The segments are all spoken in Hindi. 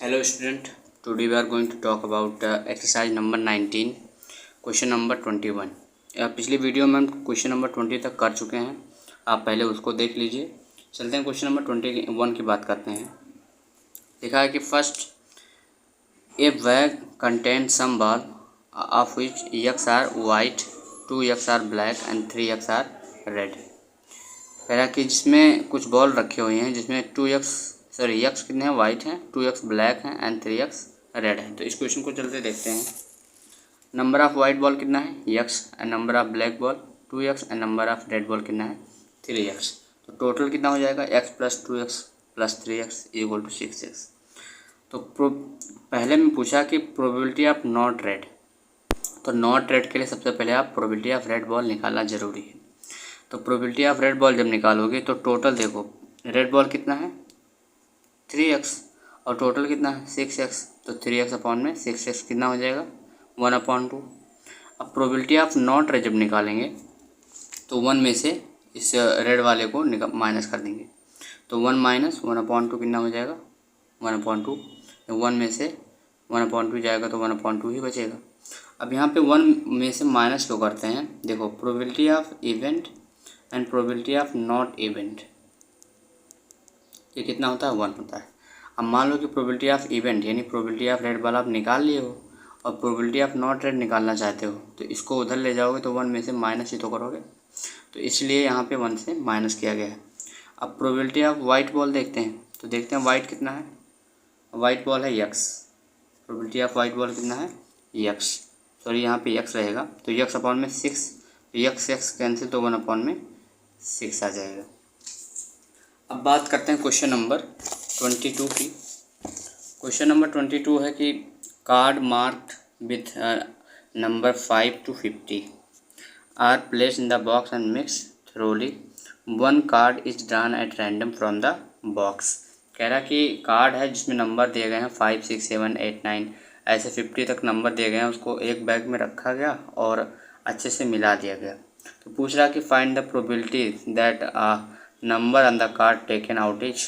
Hello student, today we are going to talk about exercise number 19, question number 21। पिछली वीडियो में हम क्वेश्चन नंबर 20 तक कर चुके हैं, आप पहले उसको देख लीजिए। चलते हैं क्वेश्चन नंबर 21 की बात करते हैं। लिखा है कि first a bag contain some ball of which x are white, 2 x are black and 3 x are red. कह रहा है कि जिसमें कुछ बॉल रखे हुए हैं जिसमें एक्स कितने हैं, वाइट हैं, 2 एक्स ब्लैक हैं एंड 3 एक्स रेड है। तो इस क्वेश्चन को चलते देखते हैं। नंबर ऑफ वाइट बॉल कितना है, x, and number of black ball 2 x and number of red ball कितना है, 3 एक्स। तो टोटल कितना हो जाएगा, x plus 2 x plus 3 x equal to 6 x. तो पहले में पूछा कि प्रोबेबिलिटी ऑफ नॉट रेड, तो नॉट रेड के लिए सबसे पहले आप प्रोबेबिलिटी ऑफ रेड बॉल निकालना ज़रूरी है। तो प्रोबेबिलिटी ऑफ रेड बॉल जब निकालोगे तो टोटल देखो, रेड बॉल कितना है 3x और टोटल कितना है 6x। तो 3x अपॉन में 6x कितना हो जाएगा 1/2। अब प्रोबेबिलिटी ऑफ नॉट रेड जब निकालेंगे तो 1 में से इस रेड वाले को माइनस कर देंगे। तो 1 माइनस 1/2 कितना हो जाएगा 1/2। 1 में से 1/2 जाएगा तो 1/2 ही बचेगा। अब यहाँ पे 1 में से माइनस क्यों करते हैं, देखो probability of event and probability of not event ये कितना होता है 1 होता है। अब मान लो कि प्रोबेबिलिटी ऑफ इवेंट यानी प्रोबेबिलिटी ऑफ रेड बॉल आप निकाल लिए हो और प्रोबेबिलिटी ऑफ नॉट रेड निकालना चाहते हो, तो इसको उधर ले जाओगे तो 1 में से माइनस ही तो करोगे, तो इसलिए यहाँ पे 1 से माइनस किया गया है। अब प्रोबेबिलिटी ऑफ वाइट बॉल देखते हैं, तो देखते हैं वाइट कितना है, वाइट बॉल है x, probability of white ball कितना है एक्स, सॉरी यहाँ पे एक्स रहेगा तो एक्स अपॉन में 6, एक्स कैंसिल तो 1/6 आ जाएगा। अब बात करते हैं क्वेश्चन नंबर 22 की। क्वेश्चन नंबर 22 है कि card marked with number 5 to 50 are placed in the box and mix thoroughly, 1 card is drawn at random from the box. कह रहा कि कार्ड है जिसमें नंबर दिए गए हैं 5, 6, 7, 8, 9 ऐसे 50 तक नंबर दिए गए हैं, उसको एक बैग में रखा गया और अच्छे से मिला दिया गया। तो पूछ रहा कि find the probability that number on the card taken out is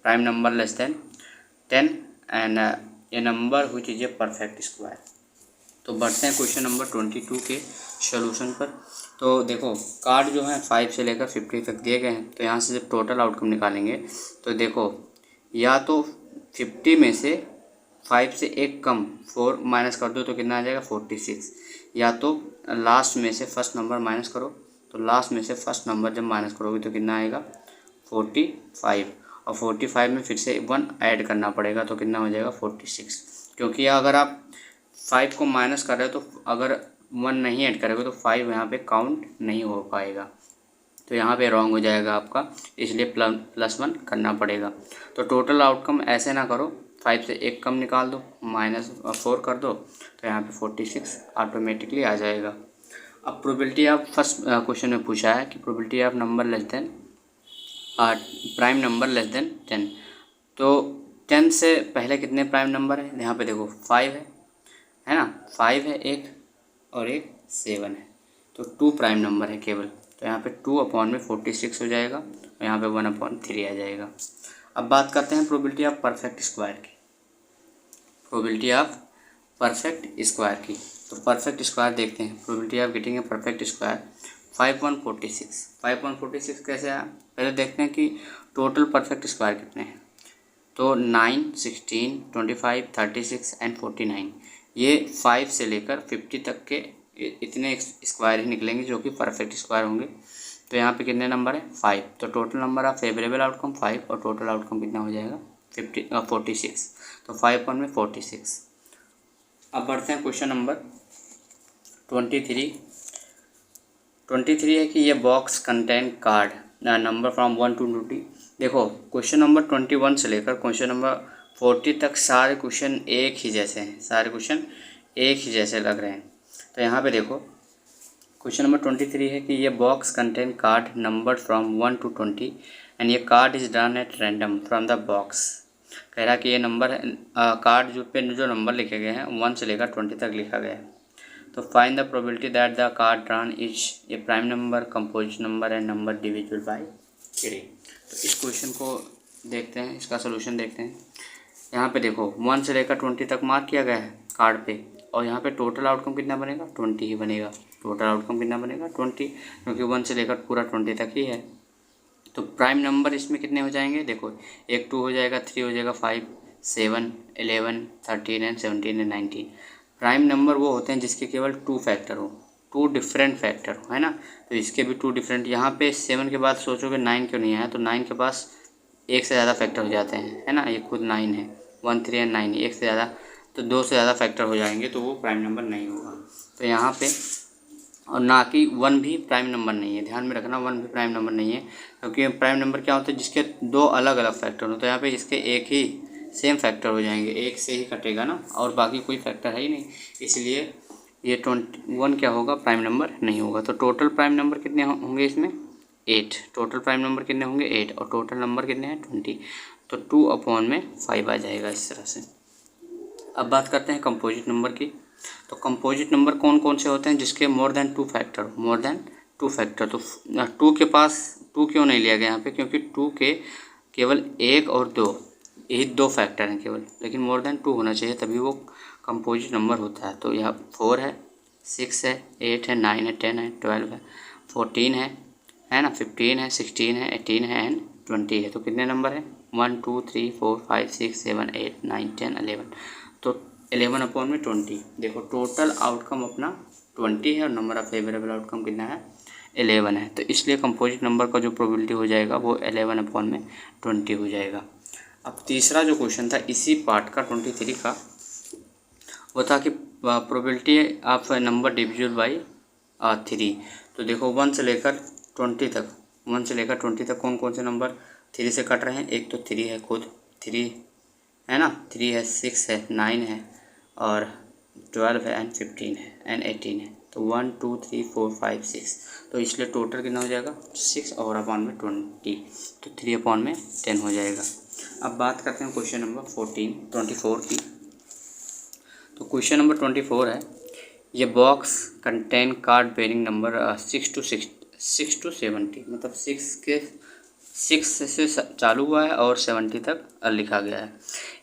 prime number less then 10 and a number which is a perfect square. तो बढ़ते हैं क्वेश्चन नंबर 22 के सॉल्यूशन पर। तो देखो कार्ड जो है 5 से लेकर 50 तक दिए गए हैं, तो यहाँ से जब टोटल आउटकम निकालेंगे तो देखो या तो 50 में से 5 से एक कम 4 माइनस कर दो तो कितना आ जाएगा 46, या तो लास्ट में से फर्स्ट नंबर माइनस करो, तो लास्ट में से फर्स्ट नंबर जब माइनस करोगे तो कितना आएगा 45, और 45 में फिर से 1 ऐड करना पड़ेगा तो कितना हो जाएगा 46। क्योंकि अगर आप 5 को माइनस कर रहे हो तो अगर 1 नहीं ऐड करोगे तो 5 यहाँ पे काउंट नहीं हो पाएगा, तो यहाँ पे रॉन्ग हो जाएगा आपका, इसलिए +1 करना पड़ेगा। तो टोटल आउटकम ऐसे ना करो, 5 से एक कम निकाल दो, -4 कर दो, तो यहाँ पे 46 ऑटोमेटिकली आ जाएगा। अब प्रोबेबिलिटी ऑफ फर्स्ट क्वेश्चन में पूछा है कि probability of number less then prime number less then 10, तो 10 से पहले कितने प्राइम नंबर है, यहाँ पे देखो 5 है ना, 5 है एक और एक 7 है, तो 2 प्राइम नंबर है केवल, तो यहाँ पे 2/46 हो जाएगा और यहाँ पे 1/3 आ जाएगा। अब बात करते हैं प्रोबेबिलिटी ऑफ परफेक्ट स्क्वायर की, प्रोबेबिलिटी ऑफ परफेक्ट स्क्वायर की। तो परफेक्ट स्क्वायर देखते हैं, probability of getting A perfect square 5/46 कैसे आया, पहले देखते हैं कि टोटल परफेक्ट स्क्वायर कितने हैं। तो 9, 16, 25, 36 एंड 49, ये 5 से लेकर 50 तक के इतने स्क्वायर ही निकलेंगे जो कि परफेक्ट स्क्वायर होंगे। तो यहाँ पे कितने नंबर है 5, तो total number of favourable outcome 5 और टोटल आउटकम कितना हो जाएगा 46, तो 5/46। अब बढ़ते हैं क्वेश्चन नंबर 23 है कि ये box contain card number from 1 to 20। देखो क्वेश्चन नंबर 21 से लेकर क्वेश्चन नंबर 40 तक सारे क्वेश्चन एक ही जैसे हैं, सारे क्वेश्चन एक ही जैसे लग रहे हैं। तो यहाँ पे देखो क्वेश्चन नंबर 23 है कि ये box contain card number from 1 to 20 and ये card is drawn at random from the box. कह रहा कि ये नंबर कार्ड जो नंबर लिखे गए हैं 1 से लेकर 20 तक लिखा गया है। तो find the probability that the card drawn is a prime number, composite number and number divisible by 3। तो इस क्वेश्चन को देखते हैं, इसका सोल्यूशन देखते हैं। यहाँ पे देखो 1 से लेकर 20 तक मार्क किया गया है कार्ड पे, और यहाँ पे टोटल आउटकम कितना बनेगा 20 ही बनेगा। टोटल आउटकम कितना बनेगा 20, क्योंकि 1 से लेकर पूरा 20 तक ही है। तो प्राइम नंबर इसमें कितने हो जाएंगे, देखो एक 2 हो जाएगा, 3 हो जाएगा, 5, 7, 11, 13 एंड 17 एंड 19। प्राइम नंबर वो होते हैं जिसके केवल 2 फैक्टर हो, 2 डिफरेंट फैक्टर हो, है ना। तो इसके भी 2 डिफरेंट, यहाँ पे 7 के बाद सोचोगे 9 क्यों नहीं आया, तो 9 के पास एक से ज़्यादा फैक्टर हो जाते हैं, है ना। ये खुद 9 है, 1, 3 एंड 9, एक से ज़्यादा, तो 2 से ज़्यादा फैक्टर हो जाएंगे तो वो प्राइम नंबर नहीं होगा। तो यहाँ पे, और ना कि 1 भी प्राइम नंबर नहीं है, ध्यान में रखना 1 भी प्राइम नंबर नहीं है, क्योंकि प्राइम नंबर क्या होता है जिसके 2 अलग अलग फैक्टर हो। तो यहाँ पे इसके एक ही सेम फैक्टर हो जाएंगे, एक से ही कटेगा ना, और बाकी कोई फैक्टर है ही नहीं, इसलिए ये 21 क्या होगा, प्राइम नंबर नहीं होगा। तो टोटल प्राइम नंबर कितने होंगे इसमें 8, टोटल प्राइम नंबर कितने होंगे 8, और टोटल नंबर कितने हैं 20, तो 2/5 आ जाएगा इस तरह से। अब बात करते हैं कंपोजिट नंबर की। तो कंपोजिट नंबर कौन कौन से होते हैं जिसके more than 2 factor, more than 2 factor. तो 2 के पास 2 क्यों नहीं लिया गया यहाँ पे, क्योंकि 2 के केवल 1 और 2 यही 2 फैक्टर हैं केवल, लेकिन मोर देन 2 होना चाहिए तभी वो कंपोजिट नंबर होता है। तो यहाँ 4 है, 6 है, 8 है, 9 है, 10 है, 12 है, 14 है ना, 15 है, 16 है, 18 है एंड 20 है। तो कितने नंबर है 1, 2, 3, 4, 5, 6, 7, 8, 9, 10, 11। तो 11/20। देखो टोटल आउटकम अपना 20 है और नंबर ऑफ फेवरेबल आउटकम कितना है 11 है। तो इसलिए कंपोजिट नंबर का जो प्रोबेबिलिटी हो जाएगा वो 11/20 हो जाएगा। अब तीसरा जो क्वेश्चन था इसी पार्ट का 23 का, वो था कि probability of number divisible by 3। तो देखो 1 से लेकर 20 तक, 1 से लेकर 20 तक कौन कौन से नंबर 3 से कट रहे हैं। एक तो 3 है, खुद 3 है ना, 3 है, 6 है, 9 है और 12 है एंड 15 है एंड 18 है। तो 1, 2, 3, 4, 5, 6, तो इसलिए टोटल कितना हो जाएगा 6 और अपॉन में 20, तो 3/10 हो जाएगा। अब बात करते हैं क्वेश्चन नंबर 24 की। तो क्वेश्चन नंबर 24 है, ये box contain card bearing number 6 to 70, मतलब 6 से चालू हुआ है और 70 तक लिखा गया है।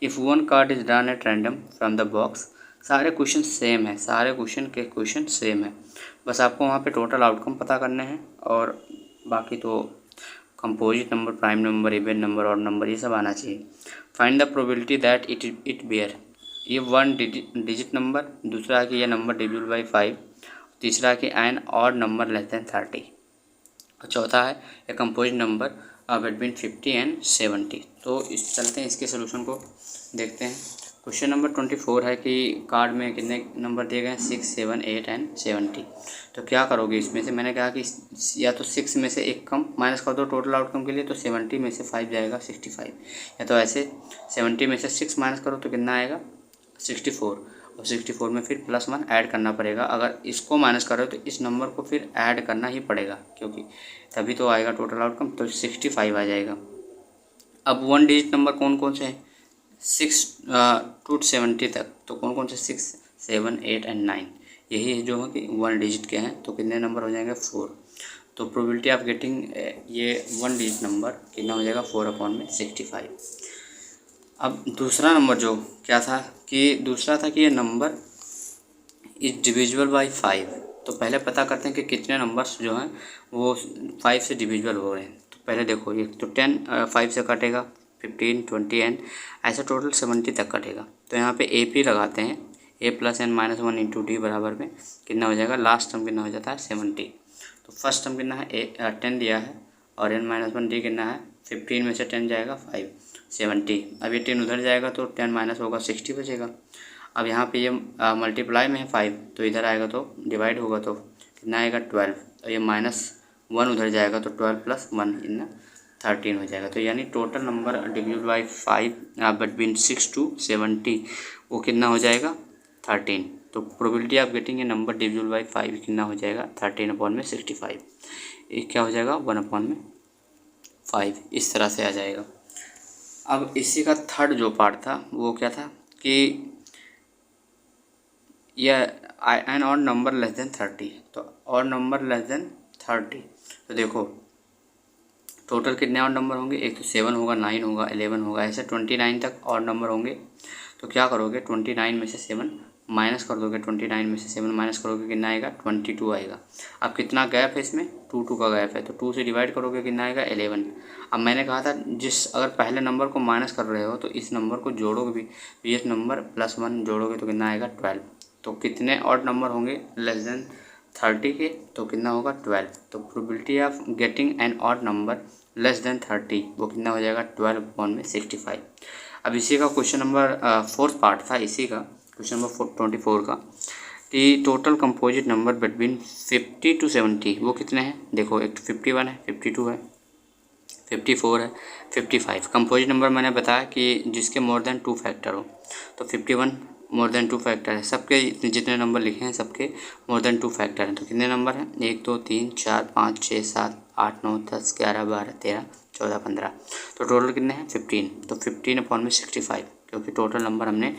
If 1 card is drawn at random from the box, सारे क्वेश्चन सेम है, सारे क्वेश्चन सेम है, बस आपको वहाँ पे टोटल आउटकम पता करने हैं, और बाकी तो composite number, prime number, even number और नंबर ये सब आना चाहिए। Find the probability that it bear, ये 1 डिजिट नंबर, दूसरा है कि ये नंबर डिविजिबल बाई 5, तीसरा है कि an odd number less than 30, और चौथा है a composite number between 50 and 70। तो इस चलते हैं इसके सोल्यूशन को देखते हैं। क्वेश्चन नंबर 24 है कि कार्ड में कितने नंबर दिए गए हैं 6, 7, 8 एंड 70। तो क्या करोगे इसमें से, मैंने कहा कि या तो 6 में से एक कम माइनस कर दो टोटल आउटकम के लिए, तो 70 में से 5 जाएगा 65, या तो ऐसे 70 में से 6 माइनस करो तो कितना आएगा 64, और 64 में फिर +1 ऐड करना पड़ेगा। अगर इसको माइनस करो तो इस नंबर को फिर ऐड करना ही पड़ेगा, क्योंकि तभी तो आएगा टोटल आउटकम, तो 65 आ जाएगा। अब 1 डिजिट नंबर कौन कौन से हैं 6 to 70 तक, तो कौन कौन से 6, 7, 8 एंड 9, यही जो है कि 1 डिजिट के हैं, तो कितने नंबर हो जाएंगे 4। तो प्रोबेबिलिटी ऑफ गेटिंग ये 1 डिजिट नंबर कितना हो जाएगा 4/65। अब दूसरा नंबर जो क्या था कि दूसरा था कि ये नंबर इज डिविजिबल बाई 5। तो पहले पता करते हैं कि कितने नंबर्स जो हैं वो 5 से डिविजिबल हो रहे हैं। तो पहले देखो ये तो 10 5 से कटेगा, 15, 20 एंड ऐसा टोटल 70 तक कटेगा। तो यहाँ पे ए पी लगाते हैं, a+n-1 इंटू डी बराबर में कितना हो जाएगा, लास्ट टर्म कितना हो जाता है 70। तो फर्स्ट टर्म कितना है 10 दिया है, और n-1 डी कितना है 15 में से 10 जाएगा 5, 70। अब ये 10 उधर जाएगा तो 10 माइनस होगा 60 बचेगा। अब यहाँ पे ये मल्टीप्लाई में है 5, तो इधर आएगा तो डिवाइड होगा तो कितना आएगा 12, और ये -1 उधर जाएगा तो 12 + 1 कितना 13 हो जाएगा। तो यानी total number divisible by 5 between 6 to 70 वो कितना हो जाएगा 13। तो probability of getting A number divisible by 5 कितना हो जाएगा 13/65, ये क्या हो जाएगा 1/5, इस तरह से आ जाएगा। अब इसी का थर्ड जो पार्ट था वो क्या था कि यह an odd number less than 30। तो ऑड नंबर लेस देन 30, तो देखो टोटल कितने और नंबर होंगे, एक तो 7 होगा, 9 होगा, 11 होगा, ऐसे 29 तक और नंबर होंगे। तो क्या करोगे, 29 में से 7 माइनस कर दोगे, 29 में से 7 माइनस करोगे कितना आएगा, 22 आएगा। अब कितना गैप है इसमें, 2 का गैप है, तो 2 से डिवाइड करोगे कितना आएगा, 11। अब मैंने कहा था अगर पहले नंबर को माइनस कर रहे हो तो इस नंबर को जोड़ोगे भी, तो ये नंबर +1 जोड़ोगे तो कितना आएगा, 12। तो कितने ऑड नंबर होंगे लेस देन 30 के, तो कितना होगा, 12। तो probability of getting an odd number less than 30 वो कितना हो जाएगा, 12/65। अब इसी का क्वेश्चन नंबर 4th पार्ट था इसी का, क्वेश्चन नंबर 24 का, कि total composite number between 50 to 70 वो कितने हैं। देखो एक 51 है, 52 है, 54 है, 55। कंपोजिट नंबर मैंने बताया कि जिसके मोर देन 2 फैक्टर हो, तो 51 मोर देन 2 फैक्टर है। सबके जितने नंबर लिखे हैं सबके मोर देन 2 फैक्टर हैं। तो कितने नंबर हैं, 1 2 3 4 5 6 7 8 9 10 11 12 13 14 15। तो टोटल कितने हैं, 15। तो 15/65, क्योंकि टोटल नंबर हमने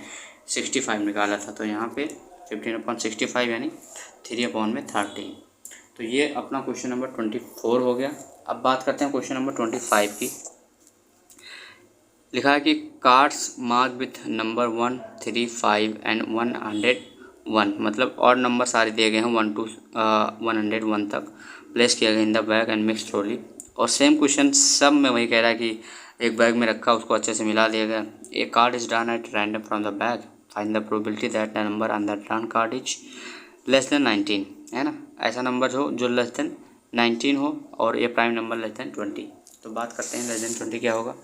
65 निकाला था, तो यहाँ पे 15/65 यानी 3/13। तो ये अपना क्वेश्चन नंबर 24 हो गया। अब बात करते हैं क्वेश्चन नंबर 25 की। लिखा है कि cards mark with number 1 3 5 and 101, मतलब और नंबर सारे दिए गए हैं 1 to 101 तक, प्लेस किया गया इन the bag and mix trolley. और सेम क्वेश्चन सब में वही कह रहा है कि एक बैग में रखा, उसको अच्छे से मिला दिया गया। A card is drawn at random from the bag, find the probability that the number on the drawn card is less than 19, है ना। ऐसा नंबर हो जो लेस देन 19 हो और ये प्राइम नंबर लेस देन 20। तो बात करते हैं लेस देन 20 क्या होगा।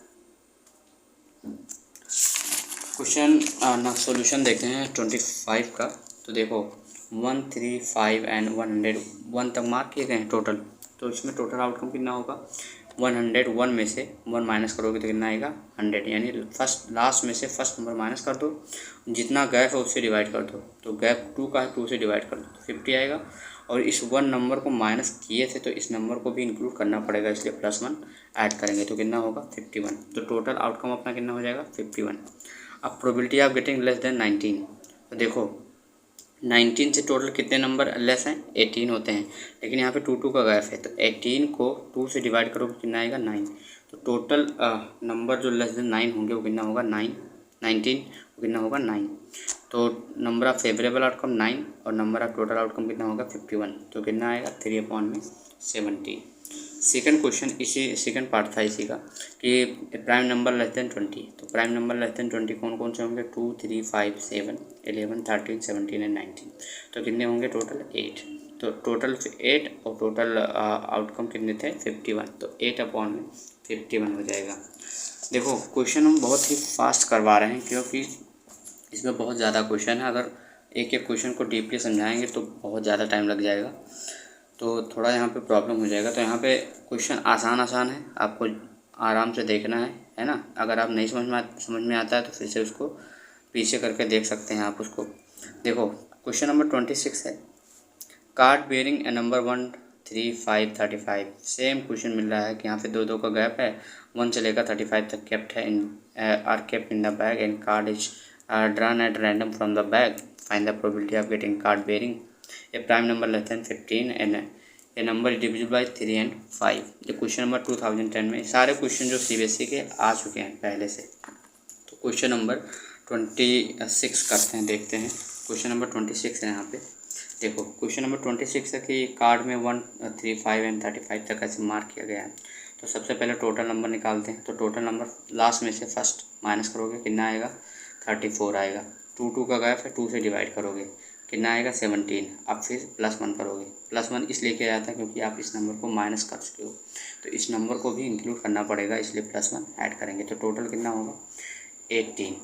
क्वेश्चन ना सॉल्यूशन देखते हैं 25 का। तो देखो 1 3 5 एंड 101 तक मार्क किए गए हैं टोटल। तो इसमें टोटल आउटकम कितना होगा, 101 में से 1 माइनस करोगे तो कितना आएगा, 100। यानी लास्ट में से फर्स्ट नंबर माइनस कर दो, जितना गैप है उससे डिवाइड कर दो। तो गैप 2 का है, 2 से डिवाइड कर दो तो 50 आएगा। और इस 1 नंबर को माइनस किए थे तो इस नंबर को भी इंक्लूड करना पड़ेगा, इसलिए +1 ऐड करेंगे तो कितना होगा, 51। तो टोटल आउटकम अपना कितना हो जाएगा, 51। अब probability of getting less than 19। तो देखो 19 से टोटल कितने नंबर लेस हैं, 18 होते हैं, लेकिन यहाँ पे 2 का गैप है। तो 18 को 2 से डिवाइड करोगे कितना आएगा, 9। तो टोटल नंबर जो लेस देन 9 होंगे वो कितना होगा, 19 वो कितना होगा, 9। तो नंबर ऑफ फेवरेबल आउटकम 9 और नंबर ऑफ टोटल आउटकम कितना होगा, 51। तो कितना आएगा, 3/70। सेकंड क्वेश्चन इसी सेकंड पार्ट था इसी का, कि प्राइम नंबर लेस देन 20। तो प्राइम नंबर लेस देन 20 कौन कौन से होंगे, 2 3 5 7 11 13 17 एंड 19। तो कितने होंगे, टोटल 8। तो टोटल 8 और टोटल आउटकम कितने थे, 51। तो 8/51 हो जाएगा। देखो क्वेश्चन हम बहुत ही फास्ट करवा रहे हैं क्योंकि इसमें बहुत ज़्यादा क्वेश्चन है। अगर एक एक क्वेश्चन को डीपली समझाएंगे तो बहुत ज़्यादा टाइम लग जाएगा, तो थोड़ा यहाँ पे प्रॉब्लम हो जाएगा। तो यहाँ पे क्वेश्चन आसान है, आपको आराम से देखना है ना। अगर आप नहीं समझ में आता है तो फिर से उसको पीछे करके देख सकते हैं आप उसको। देखो क्वेश्चन नंबर 26 है, कार्ड बेयरिंग ए नंबर 1 3 5 35। सेम क्वेश्चन मिल रहा है कि यहाँ पे 2 का गैप है, 1 से लेकर 35 तक केप्ट है are kept in the bag and card is drawn at random from the bag, find the probability of getting card bearing a prime number less than 15 and a number is divisible by 3 and 5। ये क्वेश्चन नंबर 2010 में सारे क्वेश्चन जो CBSE के आ चुके हैं पहले से। तो क्वेश्चन नंबर 26 करते हैं, देखते हैं। क्वेश्चन नंबर 26 है यहाँ पे। देखो क्वेश्चन नंबर 26 है कि कार्ड में 1 3 5 एंड 35 तक ऐसे मार्क किया गया है। तो सबसे पहले टोटल नंबर निकालते हैं। तो टोटल नंबर लास्ट में से फर्स्ट माइनस करोगे कितना आएगा, 34 आएगा। 2 का गैप है, 2 से डिवाइड करोगे कितना आएगा, 17। अब फिर +1 करोगे, +1 इसलिए किया जाता है क्योंकि आप इस नंबर को माइनस कर चुके हो, तो इस नंबर को भी इंक्लूड करना पड़ेगा, इसलिए +1 ऐड करेंगे। तो टोटल कितना होगा, 18।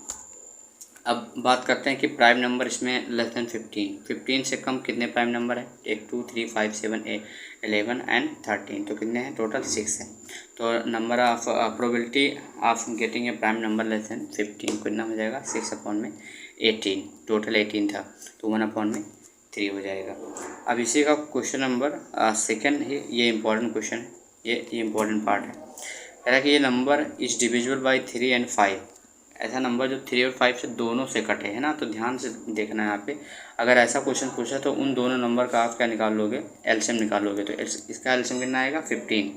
अब बात करते हैं कि प्राइम नंबर इसमें लेस देन 15 से कम कितने प्राइम नंबर हैं, 1 2 3 5 7 11 एंड 13। तो कितने हैं, टोटल 6 है। तो number of probability of getting A prime number less than 15 कितना हो जाएगा, 6/18। टोटल 18 था तो 1/3 हो जाएगा। अब इसी का क्वेश्चन नंबर सेकंड है, ये इंपॉर्टेंट क्वेश्चन है, ये इंपॉर्टेंट पार्ट है। कह रहा है कि ये number is divisible by 3 and 5 ऐसा नंबर जो 3 और 5 से दोनों से कटे, है ना। तो ध्यान से देखना है यहाँ पे। अगर ऐसा क्वेश्चन पूछा तो उन दोनों नंबर का आप क्या निकाल लोगे, एलसीएम निकाल लोगे। तो इसका एलसीएम कितना आएगा 15।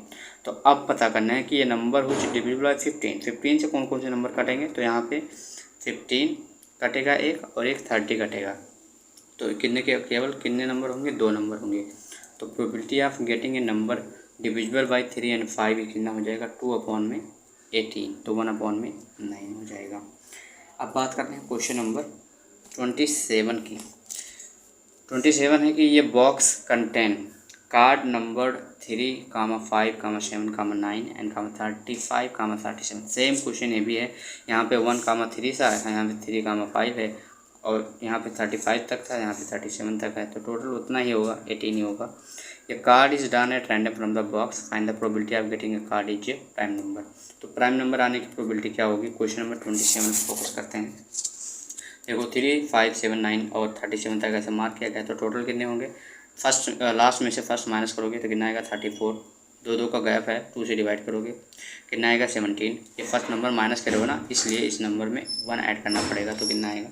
तो अब पता करना है कि ये नंबर हुई डिविजिबल बाय 15। 15 से कौन कौन से नंबर कटेंगे, तो यहाँ पे 15 कटेगा एक और एक 30 कटेगा। तो कितने के केवल कितने नंबर होंगे, 2 नंबर होंगे। तो probability of getting A number divisible by 3 and 5 कितना हो जाएगा 2/18। तो 1/9 हो जाएगा। अब बात करते हैं क्वेश्चन नंबर 27 की। 27 है कि ये box contain card number 3, 5, 7, 9 and 35, 37। Same question ये भी है। यहाँ पे 1, 3 सा है, यहाँ पे 3, 5 है और यहाँ पे 35 तक था, यहाँ पे 37 तक है। तो टोटल उतना ही होगा, 18 ही होगा। A card is drawn at random from the box, find the probability of getting a card is a prime number. तो प्राइम नंबर आने की प्रोबेबिलिटी क्या होगी, क्वेश्चन नंबर 27 फोकस करते हैं। देखो 3, 5, 7, 9 और 37 तक ऐसे मार्क किया गया। तो टोटल कितने होंगे, लास्ट में से फर्स्ट माइनस करोगे तो कितना आएगा 34। 2 का गैप है, 2 से डिवाइड करोगे कितना आएगा 17। ये फर्स्ट नंबर माइनस करोगे ना, इसलिए इस नंबर में 1 ऐड करना पड़ेगा। तो कितना आएगा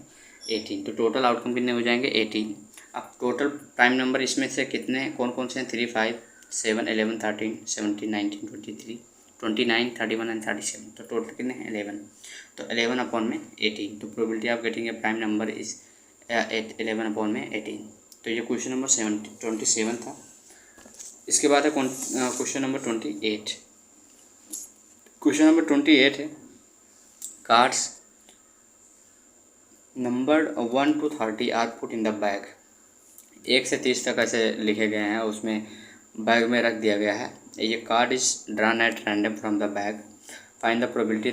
18। तो टोटल आउटकम कितने हो जाएंगे 18। अब टोटल प्राइम नंबर इसमें से कितने कौन कौन से हैं, 3, 5, 7, 11, 13, 17, 19, 23, 29, 31 एंड 37। तो टोटल कितने हैं 11। तो 11/18। तो probability of getting A prime number is 11/18। तो ये क्वेश्चन नंबर 27 था। इसके बाद है क्वेश्चन नंबर 28। क्वेश्चन नंबर 28 है cards number 1 to 30 are put in the bag. 1 से 30 तक ऐसे लिखे गए हैं, उसमें बैग में रख दिया गया है। ये card is drawn at random from the bag, find the probability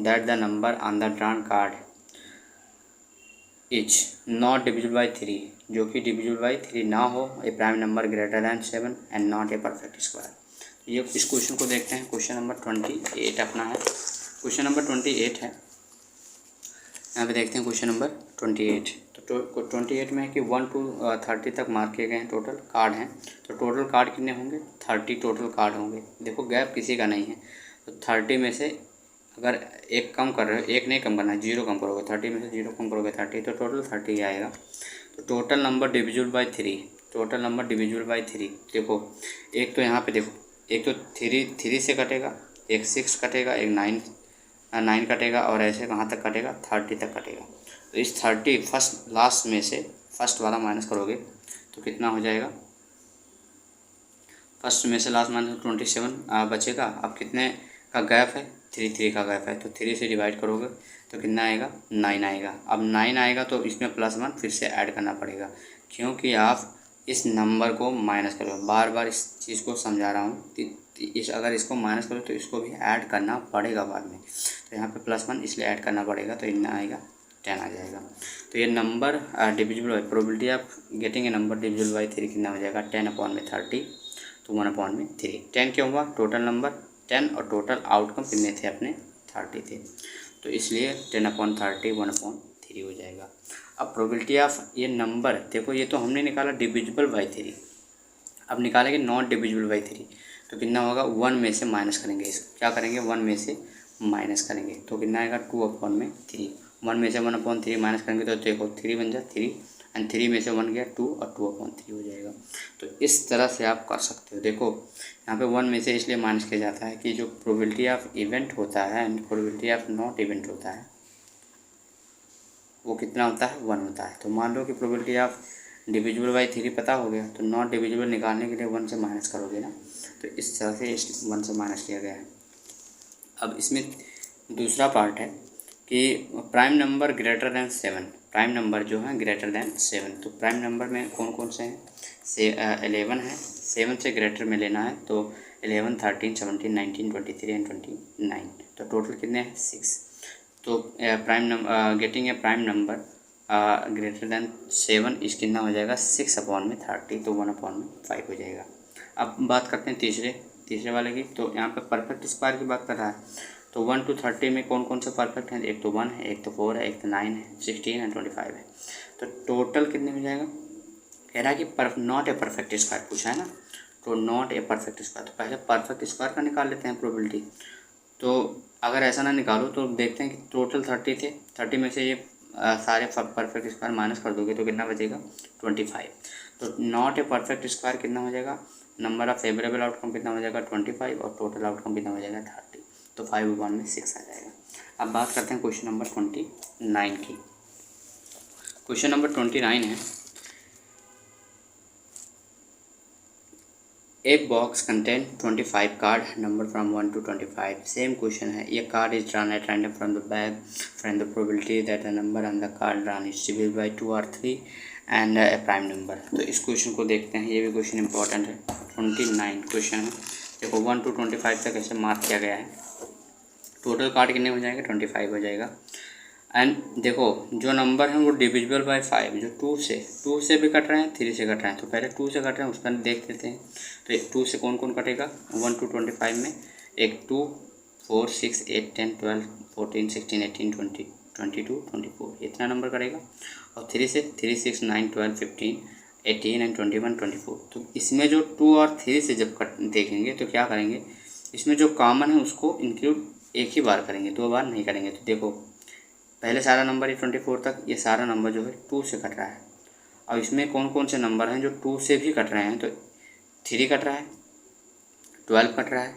that the number on the drawn card is not divisible by 3, जो कि डिविजिबल बाई 3 ना हो, a prime number greater than 7 and not a perfect square. ये इस क्वेश्चन को देखते हैं। क्वेश्चन नंबर 28 अपना है। क्वेश्चन नंबर 28 है, यहाँ पे देखते हैं क्वेश्चन नंबर 28। तो 28 में है कि 1 to 30 तक मार्क किए गए हैं, टोटल कार्ड हैं। तो टोटल कार्ड कितने होंगे, 30 टोटल कार्ड होंगे। देखो गैप किसी का नहीं है। तो 30 में से अगर एक कम कर रहे हो, एक नहीं कम करना है, 0 कम करोगे, 30 में से 0 कम करोगे 30, तो टोटल 30 आएगा। तो total number divisible by 3, total number divisible by 3। देखो एक तो यहाँ पे देखो, एक तो 3 से कटेगा, एक 6 कटेगा, एक 9 कटेगा और ऐसे कहाँ तक कटेगा 30 तक कटेगा। तो इस 30 फर्स्ट लास्ट में से फर्स्ट वाला माइनस करोगे तो कितना हो जाएगा, फर्स्ट में से लास्ट माइनस 27 बचेगा। अब कितने का गैप है, 3 का गैप है। तो 3 से डिवाइड करोगे तो कितना आएगा 9 आएगा। अब 9 आएगा तो इसमें +1 फिर से ऐड करना पड़ेगा, क्योंकि आप इस नंबर को माइनस करो। बार बार इस चीज़ को समझा रहा हूँ, अगर इसको माइनस करो तो इसको भी ऐड करना पड़ेगा बाद में। तो यहाँ पे +1 इसलिए ऐड करना पड़ेगा, तो इतना आएगा 10 आ जाएगा। तो ये number divisible by, probability of getting A number divisible by 3 कितना हो जाएगा 10/30। तो 1/3। 10 क्यों हुआ, टोटल नंबर 10 और टोटल आउटकम कितने थे अपने 30 थे, तो इसलिए 10/30 1/3 हो जाएगा। अब प्रोबेबिलिटी ऑफ ये नंबर, देखो ये तो हमने निकाला डिविजिबल बाई 3, अब निकालेंगे नॉट डिविजिबल बाई 3। तो कितना होगा, 1 में से माइनस करेंगे, इसको क्या करेंगे 1 में से माइनस करेंगे। तो कितना आएगा 2/3। 1 में से 1/3 माइनस करेंगे तो देखो 3 बन जाए 3 एंड 3 में से 1 गया 2 और 2/3 हो जाएगा। तो इस तरह से आप कर सकते हो। देखो यहाँ पे 1 में से इसलिए माइनस किया जाता है कि जो प्रोबेबिलिटी ऑफ इवेंट होता है and probability of not event होता है वो कितना होता है 1 होता है। तो मान लो कि प्रोबेबिलिटी ऑफ डिविजिबल बाई 3 पता हो गया, तो नॉट डिविजिबल निकालने के लिए 1 से माइनस करोगे ना, तो इस तरह से इस 1 से माइनस किया गया है। अब इसमें दूसरा पार्ट है कि prime number greater than 7, prime number जो है ग्रेटर दैन 7। तो प्राइम नंबर में कौन कौन से हैं, 11 है, 7 से ग्रेटर में लेना है। तो 11, 13, 17, 19, 23 एंड 29। तो टोटल कितने हैं 6। तो prime number getting a prime number greater than 7 इस कितना हो जाएगा 6/30। तो 1/5 हो जाएगा। अब बात करते हैं तीसरे वाले की। तो यहाँ पे परफेक्ट स्क्वायर की बात कर रहा है। तो 1 to 30 में कौन कौन से परफेक्ट हैं, एक तो 1 है, एक तो 4 है, एक तो 9 है, 16 एंड 25 है। तो टोटल कितने हो जाएगा, कह रहा है कि नॉट ए परफेक्ट स्क्वायर पूछा है ना, तो नॉट ए परफेक्ट स्क्वायर। तो पहले परफेक्ट स्क्वायर का निकाल लेते हैं प्रोबेबिलिटी। तो अगर ऐसा ना निकालो तो देखते हैं कि टोटल 30 थे, 30 में से ये सारे परफेक्ट स्क्वायर माइनस कर दोगे तो कितना बचेगा 25। तो नॉट ए परफेक्ट स्क्वायर कितना हो जाएगा, नंबर ऑफ फेवरेबल आउटकम कितना हो जाएगा 25 और टोटल आउटकम कितना हो जाएगा 30। तो 5/6 आ जाएगा। अब बात करते हैं क्वेश्चन नंबर 29 की। क्वेश्चन नंबर 29 है, a box contain 25 card number from 1 to 25। Same question है, ये card is drawn at random from the bag, from the probability that the number on the card drawn is divided by 2 or 3 and a prime number. तो इस क्वेश्चन को देखते हैं, ये भी क्वेश्चन इंपॉर्टेंट है। 29 क्वेश्चन है, देखो 1 to 25 तक ऐसे मार्क किया गया है। टोटल कार्ड कितने हो जाएंगे 25 हो जाएगा। एंड देखो जो नंबर है वो डिविजिबल बाय 5, जो 2 से भी कट रहे हैं, 3 से कट रहे हैं। तो पहले 2 से कट रहे हैं उसका देख लेते हैं। तो 2 से कौन कौन कटेगा 1 to 25 में, एक 2, 4, 6, 8, 10, 12, 14, 16, 18, 20, 22, 24 इतना नंबर करेगा। और 3 से 3, 6, 9, 12, 15, 18 एंड 21, 24। तो इसमें जो 2 और 3 से जब कट देखेंगे तो क्या करेंगे, इसमें जो कॉमन है उसको इंक्लूड एक ही बार करेंगे, 2 बार नहीं करेंगे। तो देखो पहले सारा नंबर ये 24 तक, ये सारा नंबर जो है 2 से कट रहा है। अब इसमें कौन कौन से नंबर हैं जो 2 से भी कट रहे हैं, तो 3 कट रहा है, 12 कट रहा है,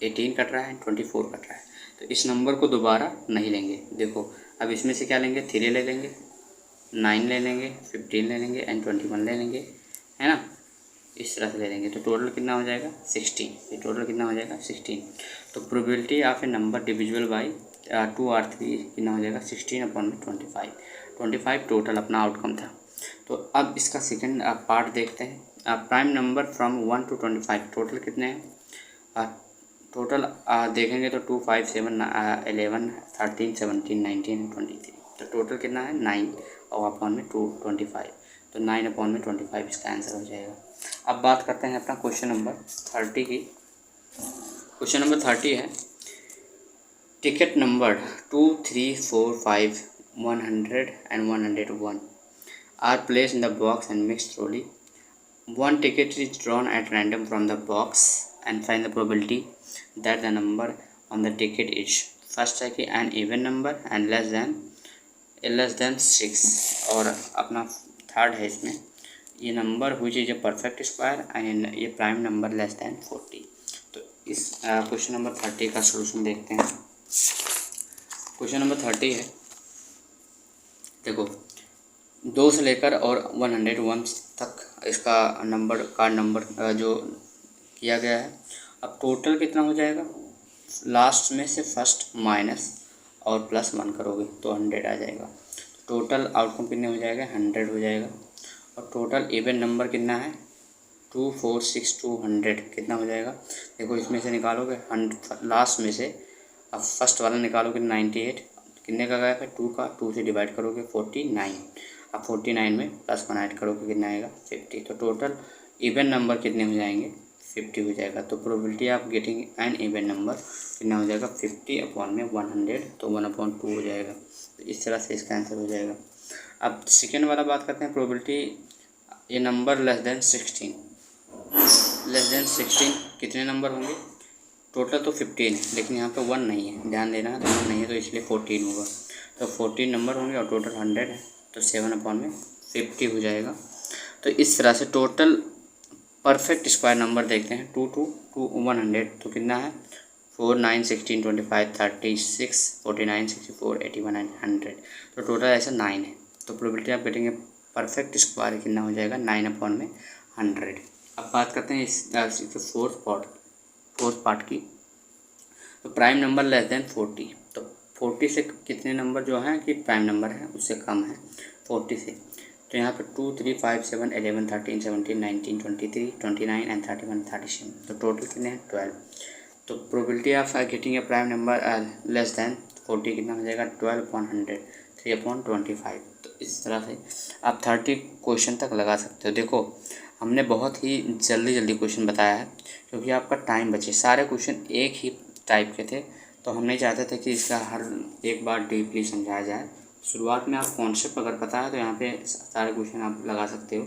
18 कट रहा है, 24 कट रहा है। तो इस नंबर को दोबारा नहीं लेंगे। देखो अब इसमें से क्या लेंगे, 3 ले लेंगे, 9 ले लेंगे, 15 ले लेंगे एंड 21 ले लेंगे, है ना, इस तरह से ले लेंगे। तो टोटल कितना हो जाएगा 16। ये टोटल कितना हो जाएगा 16। तो probability of A number divisible by 2 और 3 कितना हो जाएगा 16/25। 25 टोटल अपना आउटकम था। तो अब इसका सेकंड पार्ट देखते हैं। Prime number from 1 to 25 total कितने हैं, टोटल देखेंगे तो 2, 5, 7, 11, 13, 17, 19 एंड 23। तो टोटल कितना है 9 और अपॉन में 2, 25। तो 9/25 इसका आंसर हो जाएगा। अब बात करते हैं अपना क्वेश्चन नंबर 30 की। क्वेश्चन नंबर 30 है, ticket number 2, 3, 4, 5, 100 and 101 are placed in the box and mixed thoroughly. One ticket is drawn at random from the box and find the probability that the number on the ticket is, first है कि an even number and less than 6। और अपना थर्ड है इसमें ये नंबर हुई is a perfect square and ये प्राइम नंबर लेस दैन 40। तो इस क्वेश्चन नंबर 30 का सलूशन देखते हैं। क्वेश्चन नंबर 30 है, देखो 2 से लेकर और 101 तक इसका नंबर कार्ड नंबर जो किया गया है। अब टोटल कितना हो जाएगा, लास्ट में से फर्स्ट माइनस और +1 करोगे तो 100 आ जाएगा। टोटल आउटकम कितने हो जाएगा 100 हो जाएगा। और टोटल इवन नंबर कितना है 2, 4, 6, 200 कितना हो जाएगा, देखो इसमें से निकालोगे लास्ट में से, अब फर्स्ट वाला निकालोगे 98, कितने का गया फिर 2 का, 2 से डिवाइड करोगे 49। अब 49 में +1 ऐड करोगे कितना आएगा 50। तो टोटल इवन नंबर कितने हो जाएंगे 50 हो जाएगा। तो probability of getting an even number कितना हो जाएगा 50/100, तो 1/2 हो जाएगा। तो इस तरह से इसका आंसर हो जाएगा। अब सेकेंड वाला बात करते हैं, प्रोबेबिलिटी ये नंबर लेस देन 16 कितने नंबर होंगे, टोटल तो 15 है लेकिन यहाँ पे 1 नहीं है, ध्यान देना है, तो 1 नहीं है तो इसलिए 14 होगा। तो 14 नंबर होंगे और टोटल 100 है, तो 7/50 हो जाएगा। तो इस तरह से टोटल परफेक्ट स्क्वायर नंबर देखते हैं 2 to 100। तो कितना है 4, 9, 16, 25, 36, 49, 64, 81 एंड 100। तो टोटल ऐसा 9 है। तो प्रोबेबिलिटी आप गेटिंग परफेक्ट स्क्वायर कितना हो जाएगा 9/100। अब बात करते हैं इस फोर्थ पार्ट की। तो प्राइम नंबर लेस देन 40। तो 40 से कितने नंबर जो हैं कि प्राइम नंबर है उससे कम है 40 से। तो यहाँ पर 2, 3, 5, 7, 11, 13, 17, 19, 23, 29 एंड 31, 37। तो टोटल कितने हैं 12। तो probability of getting A prime number less than 40 कितना हो जाएगा 12/100, 3/25। तो इस तरह से आप 30 क्वेश्चन तक लगा सकते हो। देखो हमने बहुत ही जल्दी क्वेश्चन बताया है क्योंकि आपका टाइम बचे। सारे क्वेश्चन एक ही टाइप के थे, तो हम नहीं चाहते थे कि इसका हर एक बार डीपली समझाया जाए। शुरुआत में आप कॉन्सेप्ट अगर पता है तो यहाँ पे सारे क्वेश्चन आप लगा सकते हो।